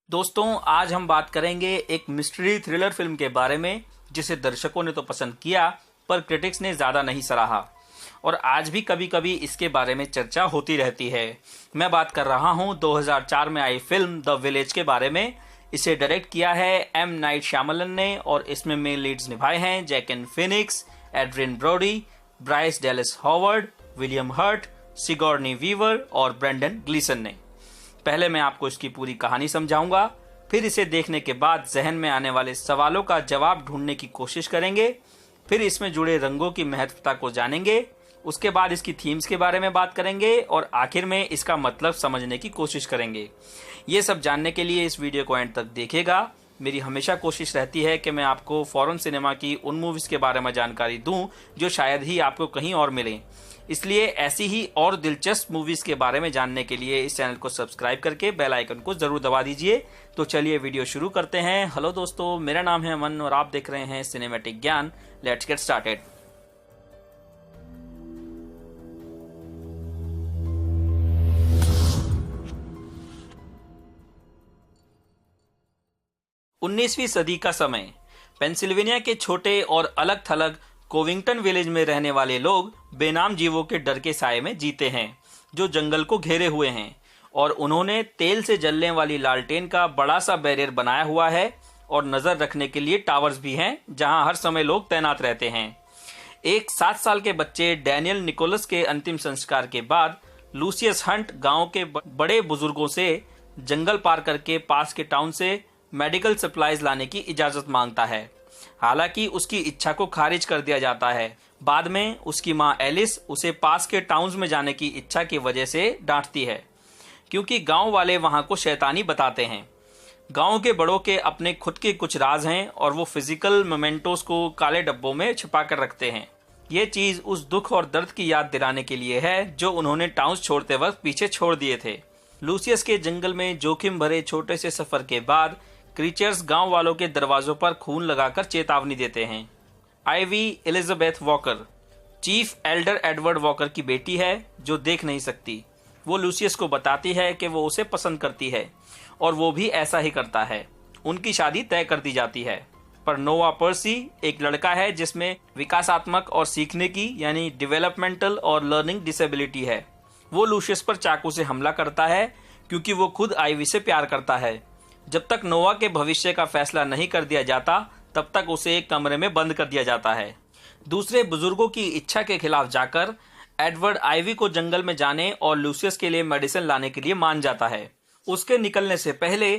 दोस्तों, आज हम बात करेंगे एक मिस्ट्री थ्रिलर फिल्म के बारे में जिसे दर्शकों ने तो पसंद किया पर क्रिटिक्स ने ज़्यादा नहीं सराहा और आज भी कभी कभी इसके बारे में चर्चा होती रहती है। मैं बात कर रहा हूं 2004 में आई फिल्म द विलेज के बारे में। इसे डायरेक्ट किया है एम नाइट श्यामलन ने और इसमें मेन लीड्स निभाए हैं Joaquin Phoenix, Adrien Brody, Bryce Dallas Howard, William Hurt, Sigourney Weaver और ब्रेंडन ग्लीसन ने। पहले मैं आपको इसकी पूरी कहानी समझाऊंगा, फिर इसे देखने के बाद जहन में आने वाले सवालों का जवाब ढूंढने की कोशिश करेंगे, फिर इसमें जुड़े रंगों की महत्वता को जानेंगे, उसके बाद इसकी थीम्स के बारे में बात करेंगे और आखिर में इसका मतलब समझने की कोशिश करेंगे। ये सब जानने के लिए इस वीडियो को एंड तक देखिएगा। मेरी हमेशा कोशिश रहती है कि मैं आपको फॉरेन सिनेमा की उन मूवीज के बारे में जानकारी दूं जो शायद ही आपको कहीं और मिले। इसलिए ऐसी ही और दिलचस्प मूवीज के बारे में जानने के लिए इस चैनल को सब्सक्राइब करके बेल आइकन को जरूर दबा दीजिए। तो चलिए वीडियो शुरू करते हैं। हेलो दोस्तों, मेरा नाम है अमन और आप देख रहे हैं सिनेमैटिक ज्ञान। Let's get started. उन्नीसवीं सदी का समय। पेंसिल्वेनिया के छोटे और अलग थलग कोविंगटन विलेज में रहने वाले लोग बेनाम जीवों के डर के साए में जीते हैं जो जंगल को घेरे हुए हैं और उन्होंने तेल से जलने वाली लालटेन का बड़ा सा बैरियर बनाया हुआ है और नजर रखने के लिए टावर्स भी हैं जहां हर समय लोग तैनात रहते हैं। एक 7 साल के बच्चे डैनियल निकोलस के अंतिम संस्कार के बाद लूसियस हंट गांव के बड़े बुजुर्गों से जंगल पार करके पास के टाउन से मेडिकल सप्लाईज लाने की इजाजत मांगता है। हालांकि उसकी इच्छा को खारिज कर दिया जाता है। बाद में उसकी मां एलिस उसे पास के टाउन्स में जाने की इच्छा की वजह से डांटती है क्योंकि गांव वाले वहां को शैतानी बताते हैं। गांव के बड़ों के अपने खुद के कुछ राज हैं और वो फिजिकल मोमेंटोस को काले डब्बों में छिपा कर रखते हैं। ये चीज उस दुख और दर्द की याद दिलाने के लिए है जो उन्होंने टाउन्स छोड़ते वक्त पीछे छोड़ दिए थे। लूसियस के जंगल में जोखिम भरे छोटे से सफर के बाद क्रीचर्स गांव वालों के दरवाजों पर खून लगाकर चेतावनी देते हैं। Ivy Elizabeth walker chief Elder Edward walker की बेटी है जो देख नहीं सकती। वो लूसियस को बताती है कि वो उसे पसंद करती है और वो भी ऐसा ही करता है। उनकी शादी तय कर दी जाती है। पर नोवा पर्सी एक लड़का है जिसमें विकासात्मक और सीखने की यानी डेवलपमेंटल और लर्निंग डिसेबिलिटी है। वो लूसियस पर चाकू से हमला करता है क्योंकि वो खुद आइवी से प्यार करता है। जब तक नोवा के भविष्य का फैसला नहीं कर दिया जाता तब तक उसे एक कमरे में बंद कर दिया जाता है। दूसरे बुजुर्गों की इच्छा के खिलाफ जाकर एडवर्ड आइवी को जंगल में जाने और लूसियस के लिए मेडिसिन लाने के लिए मान जाता है। उसके निकलने से पहले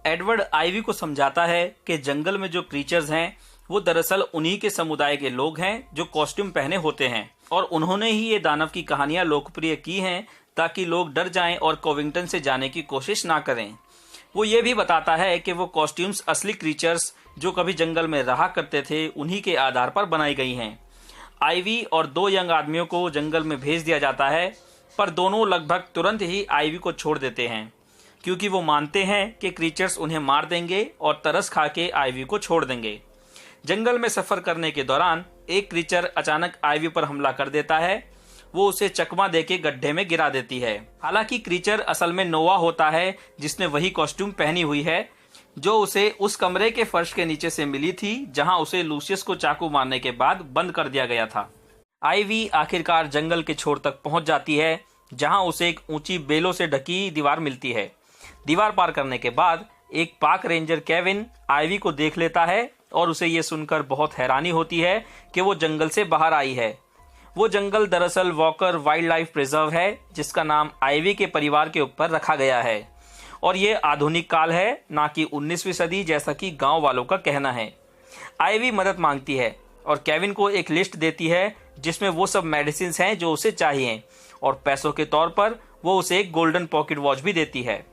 एडवर्ड आइवी को समझाता है कि जंगल में जो क्रीचर्स हैं वो दरअसल उन्हीं के समुदाय के लोग हैं जो कॉस्ट्यूम पहने होते हैं और उन्होंने ही ये दानव की कहानियां लोकप्रिय की हैं ताकि लोग डर जाएं और कोविंगटन से जाने की कोशिश ना करें। वो ये भी बताता है कि वो कॉस्ट्यूम्स असली क्रीचर्स जो कभी जंगल में रहा करते थे उन्हीं के आधार पर बनाई गई हैं। आइवी और 2 यंग आदमियों को जंगल में भेज दिया जाता है पर दोनों लगभग तुरंत ही आइवी को छोड़ देते हैं क्योंकि वो मानते हैं कि क्रीचर्स उन्हें मार देंगे और तरस खा के आइवी को छोड़ देंगे। जंगल में सफर करने के दौरान एक क्रीचर अचानक आइवी पर हमला कर देता है। वो उसे चकमा देके गड्ढे में गिरा देती है। हालांकि क्रीचर असल में नोवा होता है जिसने वही कॉस्ट्यूम पहनी हुई है जो उसे उस कमरे के फर्श के नीचे से मिली थी जहां उसे लूसियस को चाकू मारने के बाद बंद कर दिया गया था। आइवी आखिरकार जंगल के छोर तक पहुंच जाती है जहां उसे एक ऊंची बेलों से ढकी दीवार मिलती है। दीवार पार करने के बाद एक पार्क रेंजर केविन आइवी को देख लेता है और उसे ये सुनकर बहुत हैरानी होती है कि वो जंगल से बाहर आई है। वो जंगल दरअसल वॉकर वाइल्ड लाइफ प्रिजर्व है जिसका नाम आइवी के परिवार के ऊपर रखा गया है और ये आधुनिक काल है ना कि 19वीं सदी जैसा कि गांव वालों का कहना है। आइवी मदद मांगती है और केविन को एक लिस्ट देती है जिसमें वो सब मेडिसिन हैं जो उसे चाहिए और पैसों के तौर पर वो उसे एक गोल्डन पॉकेट वॉच भी देती है।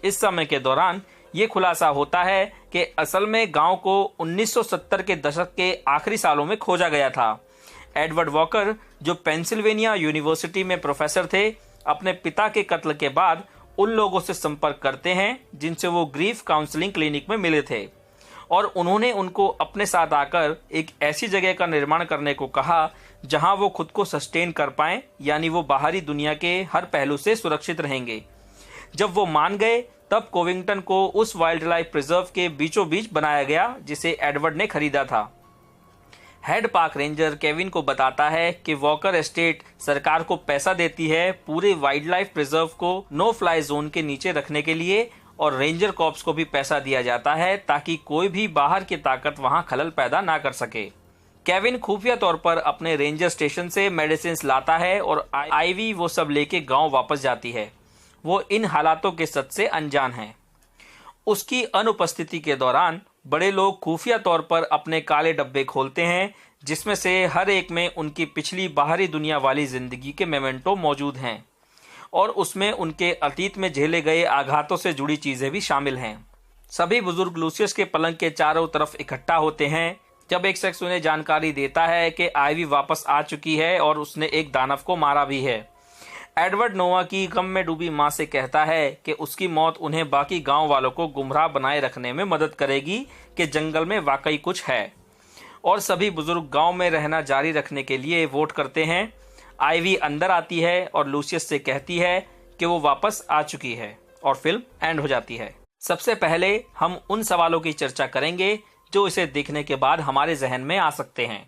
इस समय के दौरान ये खुलासा होता है कि असल में गांव को 1970 के दशक के आखिरी सालों में खोजा गया था। एडवर्ड वॉकर जो पेंसिल्वेनिया यूनिवर्सिटी में प्रोफेसर थे अपने पिता के कत्ल के बाद उन लोगों से संपर्क करते हैं जिनसे वो ग्रीफ काउंसलिंग क्लिनिक में मिले थे और उन्होंने उनको अपने साथ आकर एक ऐसी जगह का निर्माण करने को कहा जहां वो खुद को सस्टेन कर पाएं यानी वो बाहरी दुनिया के हर पहलू से सुरक्षित रहेंगे। जब वो मान गए तब कोविंगटन को उस वाइल्ड लाइफ प्रिजर्व के बीचों बीच बनाया गया जिसे एडवर्ड ने खरीदा था। हेड पार्क रेंजर केविन को बताता है कि वॉकर एस्टेट सरकार को पैसा देती है पूरे वाइल्ड लाइफ प्रिजर्व को नो फ्लाई जोन के नीचे रखने के लिए, और रेंजर कॉर्प्स को भी पैसा दिया जाता है ताकि कोई भी बाहर की ताकत वहां खलल पैदा ना कर सके। केविन खुफिया तौर पर अपने रेंजर स्टेशन से मेडिसिन लाता है और आईवी वो सब लेके गांव वापस जाती है। वो इन हालातों के सच से अनजान है। उसकी अनुपस्थिति के दौरान बड़े लोग खुफिया तौर पर अपने काले डब्बे खोलते हैं जिसमें से हर एक में उनकी पिछली बाहरी दुनिया वाली जिंदगी के मेमेंटो मौजूद हैं और उसमें उनके अतीत में झेले गए आघातों से जुड़ी चीजें भी शामिल हैं। सभी बुजुर्ग लूसियस के पलंग के चारों तरफ इकट्ठा होते हैं जब एक शख्स उन्हें जानकारी देता है कि आईवी वापस आ चुकी है और उसने एक दानव को मारा भी है। एडवर्ड नोआ की गम में डूबी मां से कहता है कि उसकी मौत उन्हें बाकी गांव वालों को गुमराह बनाए रखने में मदद करेगी कि जंगल में वाकई कुछ है, और सभी बुजुर्ग गांव में रहना जारी रखने के लिए वोट करते हैं। आईवी अंदर आती है और लूसियस से कहती है कि वो वापस आ चुकी है और फिल्म एंड हो जाती है। सबसे पहले हम उन सवालों की चर्चा करेंगे जो इसे देखने के बाद हमारे जहन में आ सकते हैं।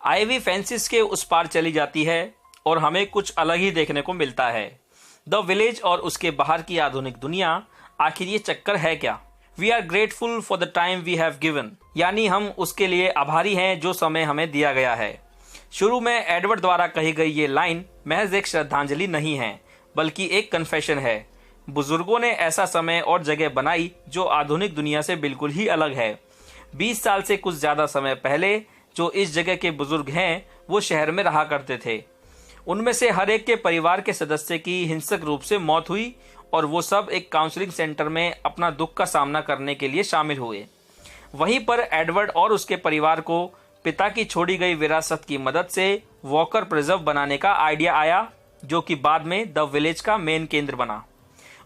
आईवी फेंसिस के उस पार चली जाती है और हमें कुछ अलग ही देखने को मिलता है। द विलेज और उसके बाहर की आधुनिक दुनिया, आखिर ये चक्कर है क्या? We are grateful for the time we have given, यानी हम उसके लिए आभारी हैं जो समय हमें दिया गया है। शुरू में एडवर्ड द्वारा कही गई ये लाइन महज एक श्रद्धांजलि नहीं है बल्कि एक कन्फेशन है। बुजुर्गों ने ऐसा समय और जगह बनाई जो आधुनिक दुनिया से बिल्कुल ही अलग है। 20 साल से कुछ ज्यादा समय पहले जो इस जगह के बुजुर्ग हैं वो शहर में रहा करते थे। उनमें से हर एक के परिवार के सदस्य की हिंसक रूप से मौत हुई और वो सब एक काउंसलिंग सेंटर में अपना दुख का सामना करने के लिए शामिल हुए। वहीं पर एडवर्ड और उसके परिवार को पिता की छोड़ी गई विरासत की मदद से वॉकर प्रिजर्व बनाने का आइडिया आया जो कि बाद में द विलेज का मेन केंद्र बना।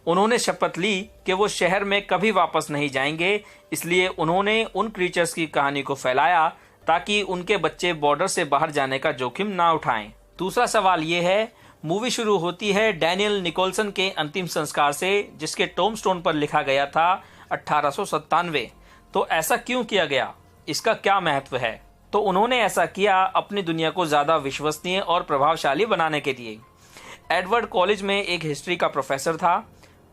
उन्होंने शपथ ली कि वो शहर में कभी वापस नहीं जाएंगे, इसलिए उन्होंने उन क्रीचर्स की कहानी को फैलाया ताकि उनके बच्चे बॉर्डर से बाहर जाने का जोखिम ना उठाएं। दूसरा सवाल ये है, मूवी शुरू होती है डैनियल निकोलसन के अंतिम संस्कार से जिसके टोमस्टोन पर लिखा गया था 1897। तो ऐसा क्यों किया गया, इसका क्या महत्व है? तो उन्होंने ऐसा किया अपनी दुनिया को ज्यादा विश्वसनीय और प्रभावशाली बनाने के लिए। एडवर्ड कॉलेज में एक हिस्ट्री का प्रोफेसर था।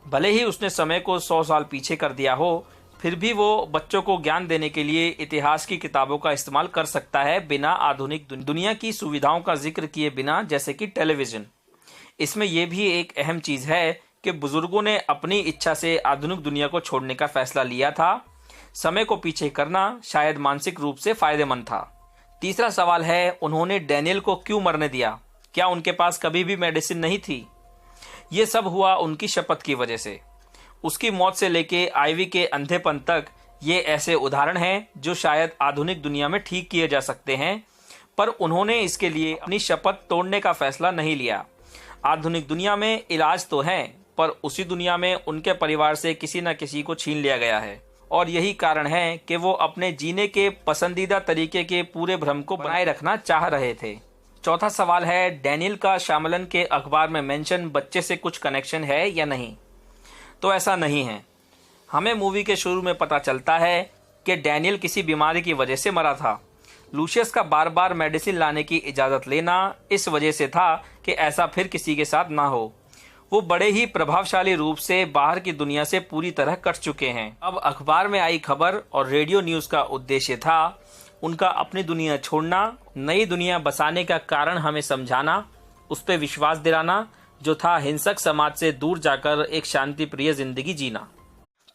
भले ही उसने समय को 100 साल पीछे कर दिया हो, फिर भी वो बच्चों को ज्ञान देने के लिए इतिहास की किताबों का इस्तेमाल कर सकता है बिना आधुनिक दुनिया की सुविधाओं का जिक्र किए बिना, जैसे कि टेलीविजन। इसमें यह भी एक अहम चीज है कि बुजुर्गों ने अपनी इच्छा से आधुनिक दुनिया को छोड़ने का फैसला लिया था। समय को पीछे करना शायद मानसिक रूप से फायदेमंद था। तीसरा सवाल है, उन्होंने डैनियल को क्यों मरने दिया? क्या उनके पास कभी भी मेडिसिन नहीं थी? ये सब हुआ उनकी शपथ की वजह से। उसकी मौत से लेके आईवी के अंधेपन तक ये ऐसे उदाहरण हैं जो शायद आधुनिक दुनिया में ठीक किए जा सकते हैं, पर उन्होंने इसके लिए अपनी शपथ तोड़ने का फैसला नहीं लिया। आधुनिक दुनिया में इलाज तो है, पर उसी दुनिया में उनके परिवार से किसी न किसी को छीन लिया गया है, और यही कारण है कि वो अपने जीने के पसंदीदा तरीके के पूरे भ्रम को बनाए रखना चाह रहे थे। चौथा सवाल है, डैनियल का शामलन के अखबार में मेंशन बच्चे से कुछ कनेक्शन है या नहीं? तो ऐसा नहीं है। हमें मूवी के शुरू में पता चलता है कि डैनियल किसी बीमारी की वजह से मरा था। लूसियस का बार बार मेडिसिन लाने की इजाज़त लेना इस वजह से था कि ऐसा फिर किसी के साथ ना हो। वो बड़े ही प्रभावशाली रूप से बाहर की दुनिया से पूरी तरह कट चुके हैं। अब अखबार में आई खबर और रेडियो न्यूज़ का उद्देश्य था उनका अपनी दुनिया छोड़ना, नई दुनिया बसाने का कारण हमें समझाना, उस पर विश्वास दिलाना, जो था हिंसक समाज से दूर जाकर एक शांति प्रिय जिंदगी जीना।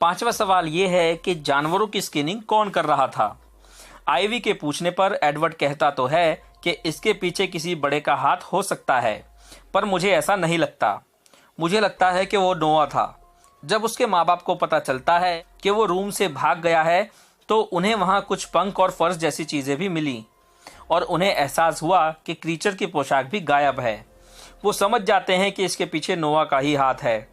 पांचवा सवाल ये है कि जानवरों की स्किनिंग कौन कर रहा था? आईवी के पूछने पर एडवर्ड कहता तो है कि इसके पीछे किसी बड़े का हाथ हो सकता है, पर मुझे ऐसा नहीं लगता। मुझे लगता है कि वो नोआ था। जब उसके माँ बाप को पता चलता है कि वो रूम से भाग गया है तो उन्हें वहाँ कुछ पंख और फर्श जैसी चीजें भी मिली और उन्हें एहसास हुआ कि क्रीचर की पोशाक भी गायब है। वो समझ जाते हैं कि इसके पीछे नोआ का ही हाथ है।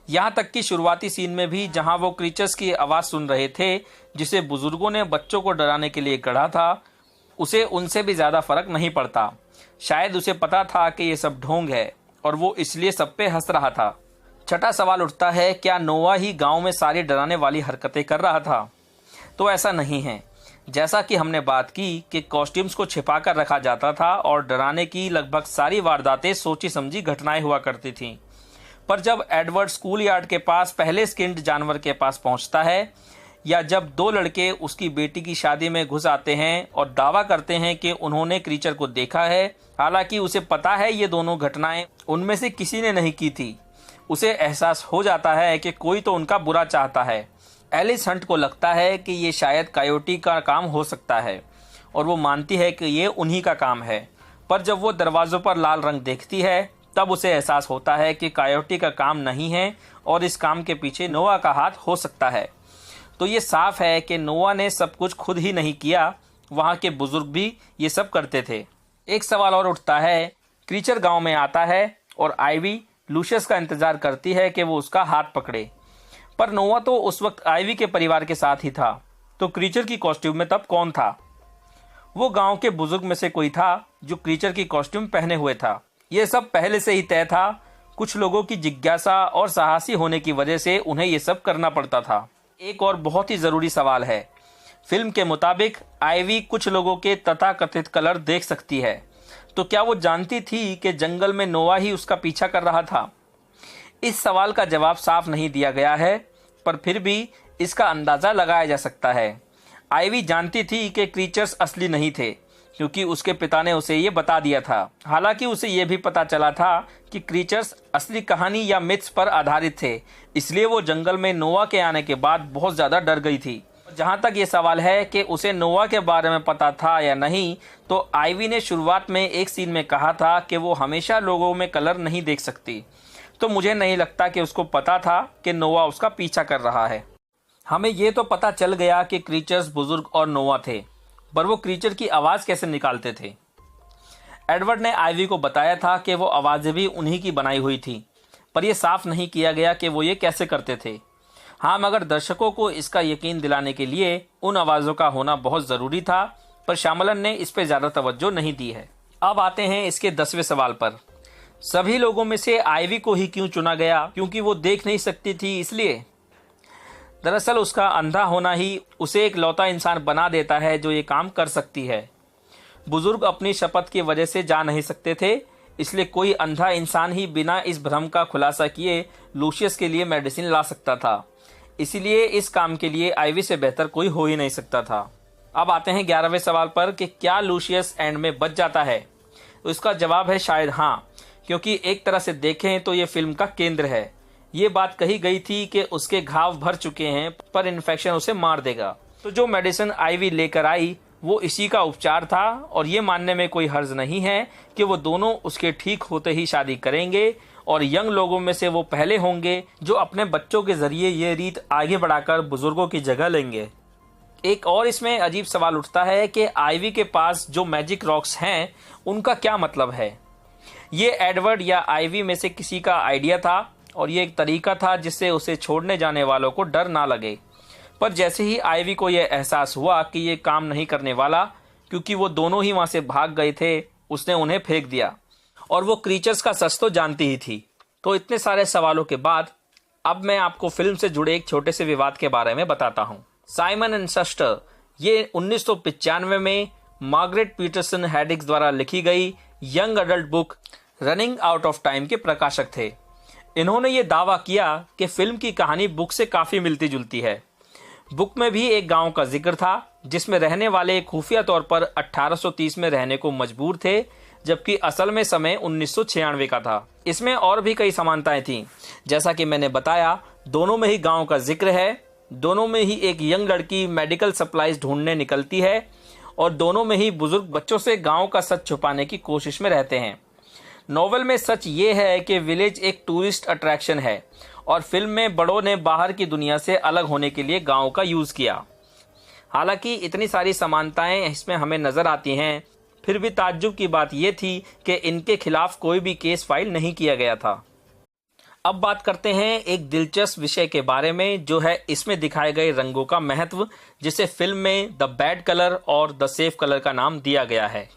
यहाँ तक कि शुरुआती सीन में भी जहाँ वो क्रीचर्स की आवाज़ सुन रहे थे जिसे बुजुर्गों ने बच्चों को डराने के लिए गढ़ा था, उसे उनसे भी ज़्यादा फर्क नहीं पड़ता। शायद उसे पता था कि ये सब ढोंग है और वो इसलिए सब पे हंस रहा था। छठा सवाल उठता है, क्या नोवा ही गांव में सारी डराने वाली हरकतें कर रहा था? तो ऐसा नहीं है। जैसा कि हमने बात की कि कॉस्ट्यूम्स को छिपा कर रखा जाता था और डराने की लगभग सारी वारदातें सोची समझी घटनाएं हुआ करती थीं। पर जब एडवर्ड स्कूल यार्ड के पास पहले स्किन्ड जानवर के पास पहुंचता है, या जब दो लड़के उसकी बेटी की शादी में घुस आते हैं और दावा करते हैं कि उन्होंने क्रीचर को देखा है, हालांकि उसे पता है ये दोनों घटनाएं उनमें से किसी ने नहीं की थी, उसे एहसास हो जाता है कि कोई तो उनका बुरा चाहता है। एलिस हंट को लगता है कि ये शायद कायोटी का काम हो सकता है और वो मानती है कि ये उन्हीं का काम है। पर जब वो दरवाज़ों पर लाल रंग देखती है तब उसे एहसास होता है कि कायोटी का काम नहीं है और इस काम के पीछे नोवा का हाथ हो सकता है। तो ये साफ है कि नोवा ने सब कुछ खुद ही नहीं किया, वहाँ के बुजुर्ग भी ये सब करते थे। एक सवाल और उठता है, क्रीचर गांव में आता है और आइवी लूशियस का इंतजार करती है कि वो उसका हाथ पकड़े, पर नोवा तो उस वक्त आइवी के परिवार के साथ ही था। तो क्रीचर की कॉस्ट्यूम में तब कौन था? वो गांव के बुजुर्ग में से कोई था जो क्रीचर की कॉस्ट्यूम पहने हुए था। ये सब पहले से ही तय था। कुछ लोगों की जिज्ञासा और साहसी होने की वजह से उन्हें ये सब करना पड़ता था। एक और बहुत ही ज़रूरी सवाल है, फिल्म के मुताबिक आइवी कुछ लोगों के तथाकथित कलर देख सकती है, तो क्या वो जानती थी कि जंगल में नोवा ही उसका पीछा कर रहा था? इस सवाल का जवाब साफ नहीं दिया गया है, पर फिर भी इसका अंदाज़ा लगाया जा सकता है। आइवी जानती थी कि क्रीचर्स असली नहीं थे, क्योंकि उसके पिता ने उसे ये बता दिया था। हालांकि उसे ये भी पता चला था कि क्रीचर्स असली कहानी या मिथ्स पर आधारित थे, इसलिए वो जंगल में नोवा के आने के बाद बहुत ज़्यादा डर गई थी। जहाँ तक ये सवाल है कि उसे नोवा के बारे में पता था या नहीं, तो आइवी ने शुरुआत में एक सीन में कहा था कि वो हमेशा लोगों में कलर नहीं देख सकती, तो मुझे नहीं लगता कि उसको पता था कि नोवा उसका पीछा कर रहा है। हमें ये तो पता चल गया कि क्रीचर्स बुजुर्ग और नोवा थे, पर वो क्रीचर की आवाज़ कैसे निकालते थे? एडवर्ड ने आइवी को बताया था कि वो आवाज़ें भी उन्हीं की बनाई हुई थी, पर यह साफ नहीं किया गया कि वो ये कैसे करते थे। हाँ, मगर दर्शकों को इसका यकीन दिलाने के लिए उन आवाज़ों का होना बहुत ज़रूरी था, पर श्यामलन ने इस पर ज़्यादा तवज्जो नहीं दी है। अब आते हैं इसके 10वें सवाल पर। सभी लोगों में से आइवी को ही क्यों चुना गया? क्योंकि वो देख नहीं सकती थी इसलिए? दरअसल उसका अंधा होना ही उसे एक लौता इंसान बना देता है जो ये काम कर सकती है। बुजुर्ग अपनी शपथ की वजह से जा नहीं सकते थे, इसलिए कोई अंधा इंसान ही बिना इस भ्रम का खुलासा किए लूशियस के लिए मेडिसिन ला सकता था। इसीलिए इस काम के लिए आइवी से बेहतर कोई हो ही नहीं सकता था। अब आते हैं 11वें सवाल पर कि क्या लूशियस एंड में बच जाता है? तो इसका जवाब है शायद हाँ, क्योंकि एक तरह से देखें तो ये फिल्म का केंद्र है। ये बात कही गई थी कि उसके घाव भर चुके हैं, पर इन्फेक्शन उसे मार देगा। तो जो मेडिसिन आइवी लेकर आई वो इसी का उपचार था, और ये मानने में कोई हर्ज नहीं है कि वो दोनों उसके ठीक होते ही शादी करेंगे और यंग लोगों में से वो पहले होंगे जो अपने बच्चों के जरिए ये रीत आगे बढ़ाकर बुजुर्गों की जगह लेंगे। एक और इसमें अजीब सवाल उठता है कि आइवी के पास जो मैजिक रॉक्स हैं उनका क्या मतलब है? ये एडवर्ड या आइवी में से किसी का आइडिया था और ये एक तरीका था जिससे उसे छोड़ने जाने वालों को डर ना लगे। पर जैसे ही आइवी को यह एहसास हुआ कि ये काम नहीं करने वाला, क्योंकि वो दोनों ही वहां से भाग गए थे, उसने उन्हें फेंक दिया। और वो क्रीचर्स का सच तो जानती ही थी। तो इतने सारे सवालों के बाद अब मैं आपको फिल्म से जुड़े एक छोटे से विवाद के बारे में बताता हूँ। साइमन एंड शस्टर ये 1995 में मार्गरेट पीटरसन हैडिक्स द्वारा लिखी गई young adult book running out of time के प्रकाशक थे। इन्होंने ये दावा किया कि फिल्म की कहानी बुक से काफ़ी मिलती जुलती है। बुक में भी एक गांव का जिक्र था जिसमें रहने वाले खुफिया तौर पर 1830 में रहने को मजबूर थे, जबकि असल में समय 1996 का था। इसमें और भी कई समानताएं थीं। जैसा कि मैंने बताया, दोनों में ही गांव का जिक्र है, दोनों में ही एक यंग लड़की मेडिकल सप्लाईज ढूंढने निकलती है और दोनों में ही बुजुर्ग बच्चों से गांव का सच छुपाने की कोशिश में रहते हैं। नॉवेल में सच ये है कि विलेज एक टूरिस्ट अट्रैक्शन है और फिल्म में बड़ों ने बाहर की दुनिया से अलग होने के लिए गांव का यूज़ किया। हालांकि इतनी सारी समानताएं इसमें हमें नज़र आती हैं, फिर भी ताज्जुब की बात यह थी कि इनके खिलाफ कोई भी केस फाइल नहीं किया गया था। अब बात करते हैं एक दिलचस्प विषय के बारे में, जो है इसमें दिखाए गए रंगों का महत्व, जिसे फिल्म में द बैड कलर और द सेफ कलर का नाम दिया गया है।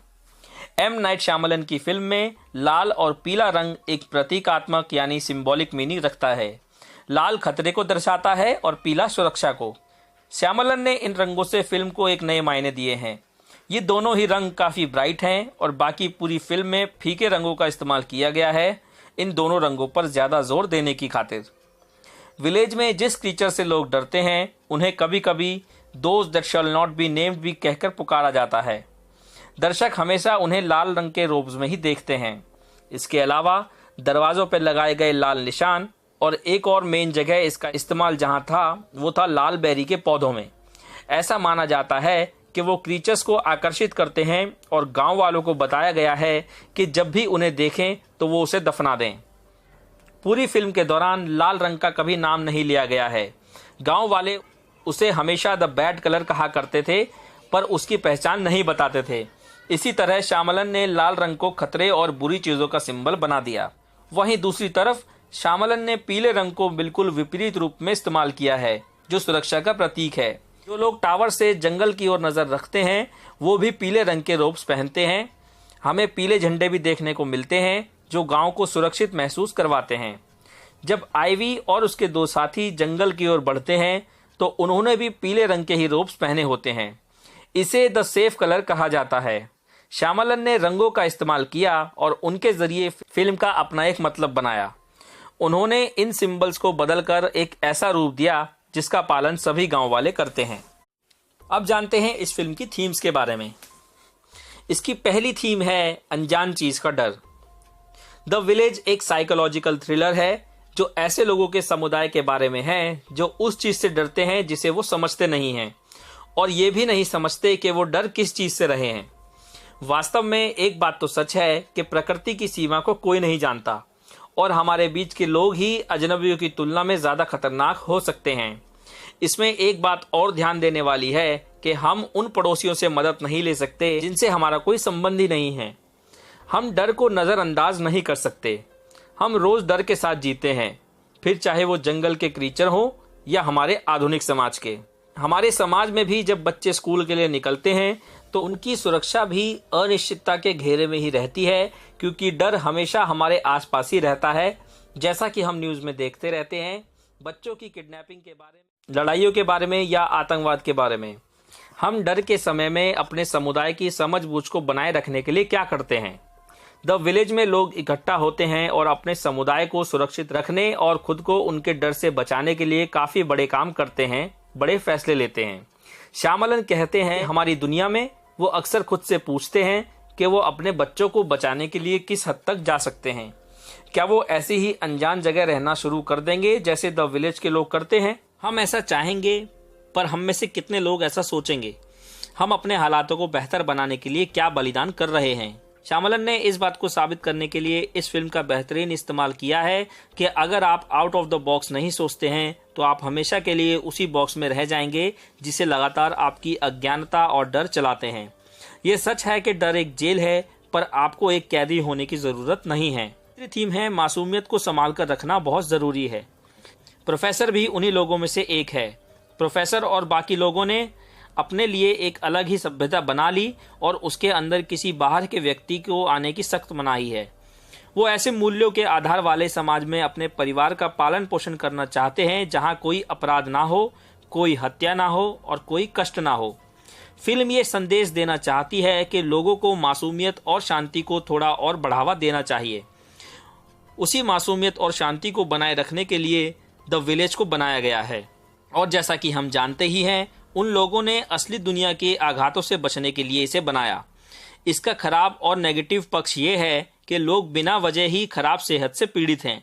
एम नाइट श्यामलन की फिल्म में लाल और पीला रंग एक प्रतीकात्मक यानी सिंबॉलिक मीनिंग रखता है। लाल खतरे को दर्शाता है और पीला सुरक्षा को। श्यामलन ने इन रंगों से फिल्म को एक नए मायने दिए हैं। ये दोनों ही रंग काफ़ी ब्राइट हैं और बाकी पूरी फिल्म में फीके रंगों का इस्तेमाल किया गया है, इन दोनों रंगों पर ज़्यादा जोर देने की खातिर। विलेज में जिस क्रीचर से लोग डरते हैं उन्हें कभी कभी those that shall not be named भी कहकर पुकारा जाता है। दर्शक हमेशा उन्हें लाल रंग के रोब्स में ही देखते हैं। इसके अलावा दरवाज़ों पर लगाए गए लाल निशान और एक और मेन जगह इसका इस्तेमाल जहां था वो था लाल बेरी के पौधों में। ऐसा माना जाता है कि वो क्रीचर्स को आकर्षित करते हैं और गांव वालों को बताया गया है कि जब भी उन्हें देखें तो वो उसे दफना दें। पूरी फिल्म के दौरान लाल रंग का कभी नाम नहीं लिया गया है। गांव वाले उसे हमेशा द बैड कलर कहा करते थे पर उसकी पहचान नहीं बताते थे। इसी तरह श्यामलन ने लाल रंग को खतरे और बुरी चीज़ों का सिंबल बना दिया। वहीं दूसरी तरफ श्यामलन ने पीले रंग को बिल्कुल विपरीत रूप में इस्तेमाल किया है, जो सुरक्षा का प्रतीक है। जो लोग टावर से जंगल की ओर नज़र रखते हैं वो भी पीले रंग के रोब्स पहनते हैं। हमें पीले झंडे भी देखने को मिलते हैं जो गांव को सुरक्षित महसूस करवाते हैं। जब आइवी और उसके दो साथी जंगल की ओर बढ़ते हैं तो उन्होंने भी पीले रंग के ही रोब्स पहने होते हैं। इसे द सेफ कलर कहा जाता है। श्यामलन ने रंगों का इस्तेमाल किया और उनके जरिए फिल्म का अपना एक मतलब बनाया। उन्होंने इन सिंबल्स को बदलकर एक ऐसा रूप दिया जिसका पालन सभी गांव वाले करते हैं। अब जानते हैं इस फिल्म की थीम्स के बारे में। इसकी पहली थीम है अनजान चीज का डर। द विलेज एक साइकोलॉजिकल थ्रिलर है जो ऐसे लोगों के समुदाय के बारे में है जो उस चीज से डरते हैं जिसे वो समझते नहीं हैं और ये भी नहीं समझते कि वो डर किस चीज से रहे हैं। वास्तव में एक बात तो सच है कि प्रकृति की सीमा को कोई नहीं जानता और हमारे बीच के लोग ही अजनबियों की तुलना में ज़्यादा खतरनाक हो सकते हैं। इसमें एक बात और ध्यान देने वाली है कि हम उन पड़ोसियों से मदद नहीं ले सकते जिनसे हमारा कोई संबंध ही नहीं है। हम डर को नज़रअंदाज नहीं कर सकते। हम रोज़ डर के साथ जीते हैं, फिर चाहे वो जंगल के क्रीचर हो या हमारे आधुनिक समाज के। हमारे समाज में भी जब बच्चे स्कूल के लिए निकलते हैं तो उनकी सुरक्षा भी अनिश्चितता के घेरे में ही रहती है, क्योंकि डर हमेशा हमारे आसपास ही रहता है। जैसा कि हम न्यूज़ में देखते रहते हैं, बच्चों की किडनैपिंग के बारे में, लड़ाइयों के बारे में या आतंकवाद के बारे में। हम डर के समय में अपने समुदाय की समझबूझ को बनाए रखने के लिए क्या करते हैं? द विलेज में लोग इकट्ठा होते हैं और अपने समुदाय को सुरक्षित रखने और खुद को उनके डर से बचाने के लिए काफ़ी बड़े काम करते हैं, बड़े फैसले लेते हैं। श्यामलन कहते हैं हमारी दुनिया में वो अक्सर खुद से पूछते हैं कि वो अपने बच्चों को बचाने के लिए किस हद तक जा सकते हैं। क्या वो ऐसी ही अनजान जगह रहना शुरू कर देंगे जैसे द विलेज के लोग करते हैं? हम ऐसा चाहेंगे, पर हम में से कितने लोग ऐसा सोचेंगे? हम अपने हालातों को बेहतर बनाने के लिए क्या बलिदान कर रहे हैं? श्यामलन ने इस बात को साबित करने के लिए इस फिल्म का बेहतरीन इस्तेमाल किया है कि अगर आप आउट ऑफ द बॉक्स नहीं सोचते हैं तो आप हमेशा के लिए उसी बॉक्स में रह जाएंगे जिसे लगातार आपकी अज्ञानता और डर चलाते हैं। ये सच है कि डर एक जेल है, पर आपको एक कैदी होने की ज़रूरत नहीं है। तीसरी थीम है मासूमियत को संभाल कर रखना बहुत ज़रूरी है। प्रोफेसर भी उन्हीं लोगों में से एक है। प्रोफेसर और बाकी लोगों ने अपने लिए एक अलग ही सभ्यता बना ली और उसके अंदर किसी बाहर के व्यक्ति को आने की सख्त मनाही है। वो ऐसे मूल्यों के आधार वाले समाज में अपने परिवार का पालन पोषण करना चाहते हैं जहां कोई अपराध ना हो, कोई हत्या ना हो और कोई कष्ट ना हो। फिल्म ये संदेश देना चाहती है कि लोगों को मासूमियत और शांति को थोड़ा और बढ़ावा देना चाहिए। उसी मासूमियत और शांति को बनाए रखने के लिए द विलेज को बनाया गया है। और जैसा कि हम जानते ही हैं, उन लोगों ने असली दुनिया के आघातों से बचने के लिए इसे बनाया। इसका खराब और नेगेटिव पक्ष ये है कि लोग बिना वजह ही खराब सेहत से पीड़ित हैं,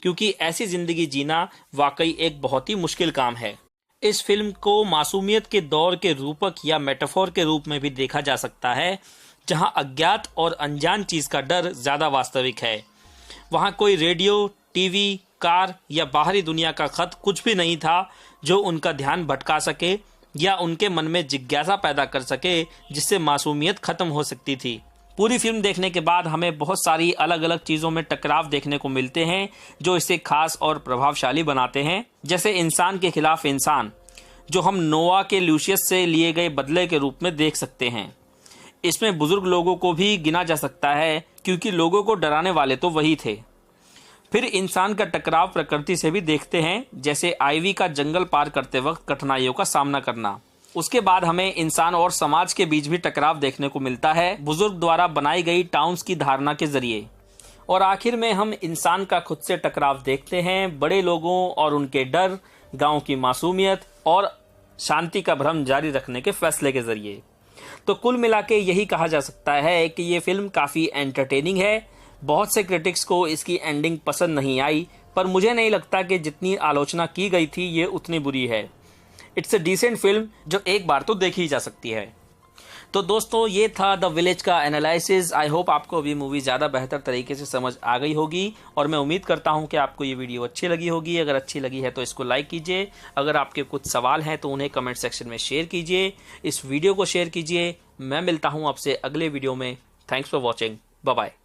क्योंकि ऐसी ज़िंदगी जीना वाकई एक बहुत ही मुश्किल काम है। इस फिल्म को मासूमियत के दौर के रूपक या मेटाफोर के रूप में भी देखा जा सकता है, जहां अज्ञात और अनजान चीज़ का डर ज़्यादा वास्तविक है। वहां कोई रेडियो, टीवी, कार या बाहरी दुनिया का खत कुछ भी नहीं था जो उनका ध्यान भटका सके या उनके मन में जिज्ञासा पैदा कर सके, जिससे मासूमियत खत्म हो सकती थी। पूरी फिल्म देखने के बाद हमें बहुत सारी अलग अलग चीज़ों में टकराव देखने को मिलते हैं जो इसे खास और प्रभावशाली बनाते हैं। जैसे इंसान के खिलाफ इंसान, जो हम नोआ के ल्यूशियस से लिए गए बदले के रूप में देख सकते हैं। इसमें बुजुर्ग लोगों को भी गिना जा सकता है, क्योंकि लोगों को डराने वाले तो वही थे। फिर इंसान का टकराव प्रकृति से भी देखते हैं, जैसे आइवी का जंगल पार करते वक्त कठिनाइयों का सामना करना। उसके बाद हमें इंसान और समाज के बीच भी टकराव देखने को मिलता है, बुजुर्ग द्वारा बनाई गई टाउन्स की धारणा के जरिए। और आखिर में हम इंसान का खुद से टकराव देखते हैं, बड़े लोगों और उनके डर, गांव की मासूमियत और शांति का भ्रम जारी रखने के फैसले के जरिए। तो कुल मिला के यही कहा जा सकता है कि ये फिल्म काफ़ी एंटरटेनिंग है। बहुत से क्रिटिक्स को इसकी एंडिंग पसंद नहीं आई, पर मुझे नहीं लगता कि जितनी आलोचना की गई थी ये उतनी बुरी है। इट्स अ डिसेंट फिल्म जो एक बार तो देखी जा सकती है। तो दोस्तों, ये था द विलेज का एनालिसिस। आई होप आपको अभी मूवी ज़्यादा बेहतर तरीके से समझ आ गई होगी, और मैं उम्मीद करता हूँ कि आपको ये वीडियो अच्छी लगी होगी। अगर अच्छी लगी है तो इसको लाइक कीजिए। अगर आपके कुछ सवाल हैं तो उन्हें कमेंट सेक्शन में शेयर कीजिए। इस वीडियो को शेयर कीजिए। मैं मिलता हूँ आपसे अगले वीडियो में। Thanks for watching. Bye bye.